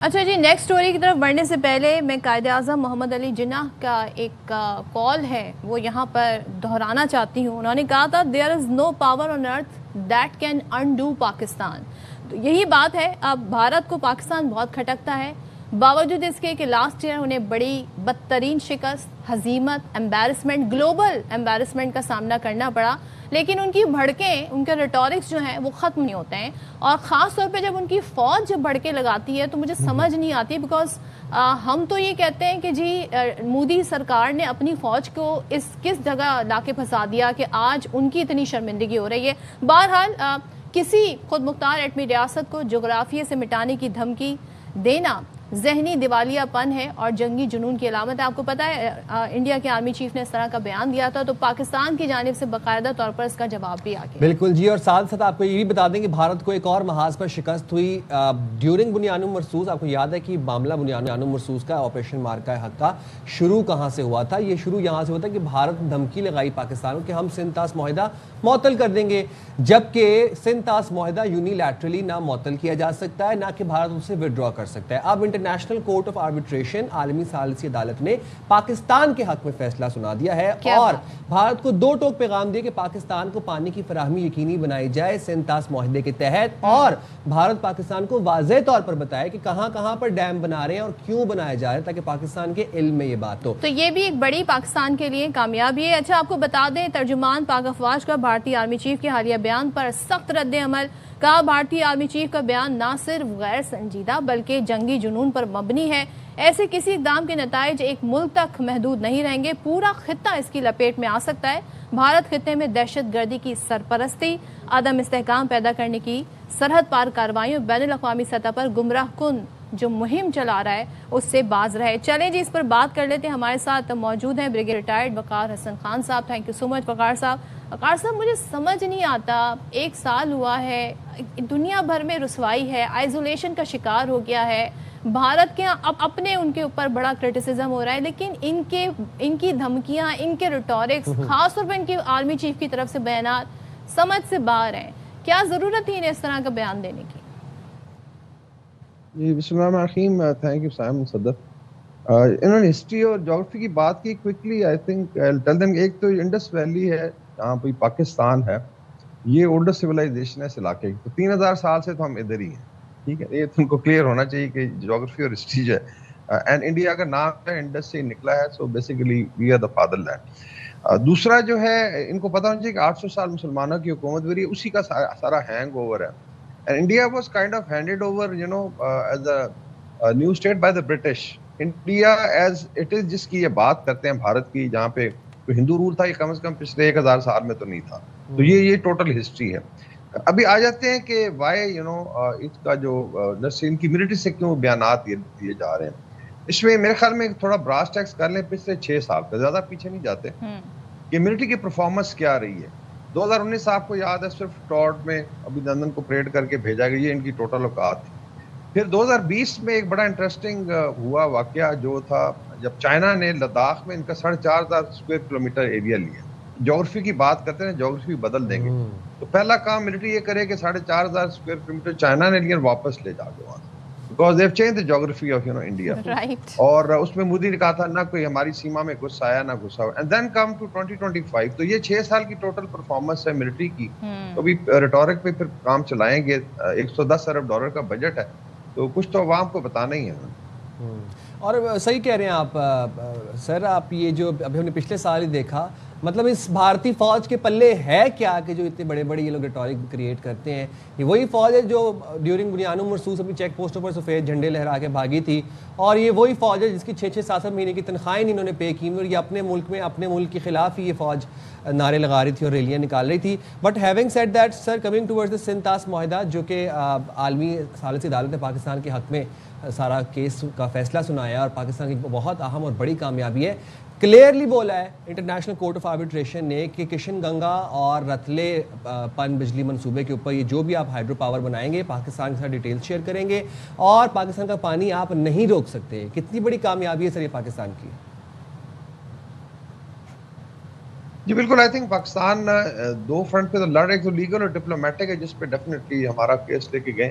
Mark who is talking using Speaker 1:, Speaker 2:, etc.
Speaker 1: اچھا جی، next story کی طرف بڑھنے سے پہلے میں قائد اعظم محمد علی جناح کا ایک کال ہے وہ یہاں پر دہرانا چاہتی ہوں. انہوں نے کہا تھا there is no power on earth that can undo Pakistan. تو یہی بات ہے. اب بھارت کو پاکستان بہت کھٹکتا ہے، باوجود اس کے کہ لاسٹ ایئر انہیں بڑی بدترین شکست، ہزیمت، امبیرسمنٹ، گلوبل امبیرسمنٹ کا سامنا کرنا پڑا، لیکن ان کی بھڑکیں، ان کے ریٹورکس جو ہیں وہ ختم نہیں ہوتے ہیں. اور خاص طور پہ جب ان کی فوج جب بھڑکیں لگاتی ہے تو مجھے سمجھ نہیں آتی، بیکاز ہم تو یہ کہتے ہیں کہ جی مودی سرکار نے اپنی فوج کو کس جگہ لا کے پھنسا دیا کہ آج ان کی اتنی شرمندگی ہو رہی ہے. بہرحال کسی خود مختار ایٹمی ریاست کو جغرافیے سے مٹانے کی دھمکی دینا ذہنی دیوالیہ پن ہے اور جنگی جنون کی علامت ہے. آپ کو پتا ہے انڈیا کے آرمی چیف نے اس طرح کا بیان دیا تھا تو پاکستان کی جانب سے باقاعدہ طور پر اس کا جواب بھی آ گیا.
Speaker 2: بالکل جی، اور ساتھ ساتھ آپ کو یہ بھی بتا دیں کہ بھارت کو ایک اور محاذ پر شکست ہوئی ڈیورنگ بنیاد مرصوص. آپ کو یاد ہے کہ معاملہ بنیاد مرصوص کا آپریشن مارکہ حق کا شروع کہاں سے ہوا تھا؟ یہ شروع یہاں سے ہوا تھا کہ بھارت دھمکی لگائی پاکستان کو کہ ہم سندھ طاس معاہدہ معطل کر دیں گے، جبکہ سندھ طاس معاہدہ یونیلیٹرلی نہ معطل کیا جا سکتا ہے نہ کہ بھارت اسے وڈرا کر سکتا ہے. اب انٹرنیشنل کورٹ آف آربیٹریشن، عالمی ثالثی عدالت نے پاکستان کے حق میں فیصلہ سنا دیا ہے اور بھارت کو دو ٹوک پیغام دیا کہ پاکستان کو پانی کی فراہمی یقینی بنائی جائے سندھ طاس معاہدے کے تحت، اور بھارت پاکستان کو واضح طور پر بتائے کہ کہاں کہاں پر ڈیم بنا رہے ہیں اور کیوں بنائے جا رہے ہیں تاکہ پاکستان کے علم میں یہ بات ہو.
Speaker 1: تو یہ بھی ایک بڑی پاکستان کے لیے کامیابی ہے. اچھا، آپ کو بتا دیں ترجمان پاک افواج کا بھارتی آرمی چیف کے حالیہ بیان پر سخت رد عمل. کہا بھارتی آرمی چیف کا بیان نہ صرف غیر سنجیدہ بلکہ جنگی جنون پر مبنی ہے. ایسے کسی اقدام کے نتائج ایک ملک تک محدود نہیں رہیں گے، پورا خطہ اس کی لپیٹ میں آ سکتا ہے. بھارت خطے میں دہشت گردی کی سرپرستی، عدم استحکام پیدا کرنے کی، سرحد پار کارروائیوں، بین الاقوامی سطح پر گمراہ کن جو مہم چلا رہا ہے اس سے باز رہے. چلیں جی، اس پر بات کر لیتے ہیں. ہمارے ساتھ موجود ہیں بریگیڈ ریٹائرڈ وقار حسن خان صاحب. تھینک یو سو مچ وقار صاحب. وقار صاحب، مجھے سمجھ نہیں آتا، 1 سال ہوا ہے، دنیا بھر میں رسوائی ہے، آئزولیشن کا شکار ہو گیا ہے، بھارت کے اپنے ان کے اوپر بڑا کرٹیسزم ہو رہا ہے، لیکن ان کی دھمکیاں، ان کے ریٹورکس، خاص طور پر ان کی آرمی چیف کی طرف سے بیانات سمجھ سے باہر ہیں. کیا ضرورت تھی انہیں اس طرح کا بیان دینے کی؟
Speaker 3: جی بسم اللہ الرحمن الرحیم. تھینک یو سائم صدر. انہوں نے ہسٹری اور جغرافی کی بات کی quickly. I think tell them ایک تو انڈس ویلی ہے جہاں پہ پاکستان ہے، یہ اولڈر سویلائزیشن ہے اس علاقے کی. تو 3000 سال سے تو ہم ادھر ہی ہیں، ٹھیک ہے. یہ تم کو کلیئر ہونا چاہیے کہ جغرافی اور ہسٹری جو ہے، اینڈ انڈیا کا نام ہے انڈس سے نکلا ہے، so basically we are the fatherland. دوسرا جو ہے ان کو پتا ہونا چاہیے کہ 800 سال مسلمانوں کی حکومت بری ہے، اسی کا سارا ہینگ اوور ہے. And India was kind of handed over, as a new state by the British. India as it is جس کی یہ بات کرتے ہیں بھارت کی، جہاں پہ کوئی ہندو رول تھا، یہ کم از کم پچھلے 1000 سال میں تو نہیں تھا. تو یہ ٹوٹل ہسٹری ہے. ابھی آ جاتے ہیں کہ وائی اس کا جو ان کی ملٹری سے کیوں بیانات دیے جا رہے ہیں. اس میں میرے خیال میں تھوڑا براس ٹیکس کر لیں پچھلے 6 سال کا، زیادہ پیچھے نہیں جاتے، کہ ملٹری کی پرفارمنس کیا رہی ہے. 2019 آپ کو یاد ہے صرف ٹارڈ میں ابھی لندن کو پریڈ کر کے بھیجا گیا، یہ ان کی ٹوٹل اوقات تھی. پھر 2020 میں ایک بڑا انٹرسٹنگ ہوا واقعہ جو تھا جب چائنا نے لداخ میں ان کا 4500 اسکوائر کلومیٹر ایریا لیا. جغرافی کی بات کرتے ہیں، جغرافی بدل دیں گے. تو پہلا کام ملٹری یہ کرے کہ 4500 اسکوائر کلومیٹر چائنا نے لیا، واپس لے جا کے وہاں سے، because they've changed the geography of India.
Speaker 1: Right.
Speaker 3: اور اس میں مودی نے کہا تھا نہ کوئی ہماری سیما میں گھس آیا نہ گھسا ہوا. And then come to 2025. تو یہ 6 سال کی ٹوٹل پرفارمنس ہے ملٹری کی. تو ابھی ریٹورک پہ پھر کام چلائیں گے. $110 ارب کا بجٹ ہے، تو کچھ تو عوام کو بتانا ہی ہے.
Speaker 2: اور صحیح کہہ رہے ہیں آپ سر. آپ یہ جو ابھی ہم نے پچھلے سال ہی دیکھا، مطلب اس بھارتی فوج کے پلے ہے کیا کہ جو اتنے بڑے بڑے یہ لوگ ریٹورک کریٹ کرتے ہیں؟ یہ وہی فوج ہے جو ڈیورنگ بنیاد مرصوص اپنی چیک پوسٹوں پر سفید جھنڈے لہرا کے بھاگی تھی، اور یہ وہی فوج ہے جس کی 6-7 مہینے کی تنخواہیں انہوں نے پے کی، اور یہ اپنے ملک میں اپنے ملک کے خلاف ہی یہ فوج نعرے لگا رہی تھی اور ریلیاں نکال رہی تھی. But having said that sir, coming towards the Sindh طاس معاہدہ جو کہ عالمی ثالثی عدالت نے پاکستان کے حق میں سارا کیس کا فیصلہ سنایا اور پاکستان کی بہت اہم اور بڑی کامیابی ہے. کلیئرلی بولا ہے انٹرنیشنل کورٹ آف آربیٹریشن نے کہ کشن گنگا اور رتلے پن بجلی منصوبے کے اوپر یہ جو بھی آپ ہائیڈرو پاور بنائیں گے پاکستان کے ساتھ ڈیٹیل شیئر کریں گے، اور پاکستان کا پانی آپ نہیں روک سکتے. کتنی بڑی کامیابی ہے سر یہ پاکستان کی؟
Speaker 3: جی بالکل. آئی تھنک پاکستان 2 فرنٹ پہ تو لڑ، ایک تو لیگل اور ڈپلومیٹک ہے جس پہ ڈیفینیٹلی ہمارا کیس لے کے گئے.